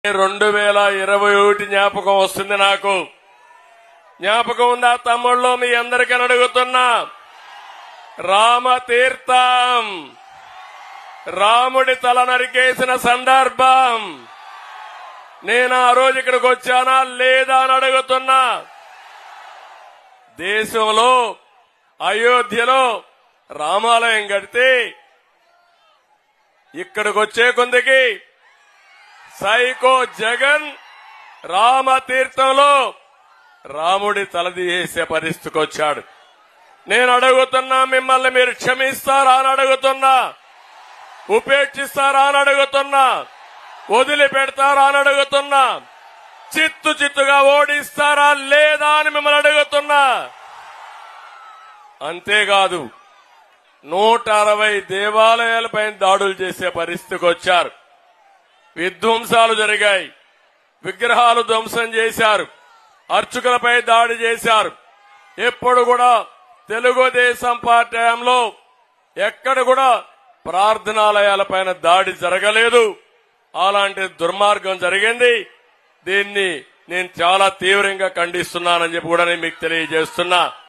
2021 జ్ఞాపకం వస్తుంది నాకు. జ్ఞాపకం ఉందా తమ్ముళ్ళు? మీ అందరికీ అడుగుతున్నా. రామతీర్థం, రాముడి తల నరికేసిన సందర్భం. నేను ఆ రోజు ఇక్కడికి వచ్చానా లేదా అని అడుగుతున్నా. దేశంలో అయోధ్యలో రామాలయం కడితే ఇక్కడికి వచ్చే కొందికి సైకో జగన్ రామతీర్థంలో రాముడి తలదీసే పరిస్థితికి వచ్చాడు. నేను అడుగుతున్నా, మిమ్మల్ని మీరు క్షమిస్తారా అని అడుగుతున్నా, ఉపేక్షిస్తారా అని అడుగుతున్నా, వదిలిపెడతారా అని అడుగుతున్నా, చిత్తుగా ఓడిస్తారా లేదా అని మిమ్మల్ని అడుగుతున్నా. అంతేకాదు 160 దేవాలయాలపై దాడులు చేసే పరిస్థితికి వచ్చారు. విధ్వంసాలు జరిగాయి, విగ్రహాలు ధ్వంసం చేశారు, అర్చకులపై దాడి చేశారు. ఎప్పుడు కూడా తెలుగుదేశం పార్టీ హయాంలో ఎక్కడ కూడా ప్రార్థనాలయాలపైన దాడి జరగలేదు. అలాంటి దుర్మార్గం జరిగింది. దీన్ని నేను చాలా తీవ్రంగా ఖండిస్తున్నానని చెప్పి కూడా నేను మీకు తెలియజేస్తున్నా.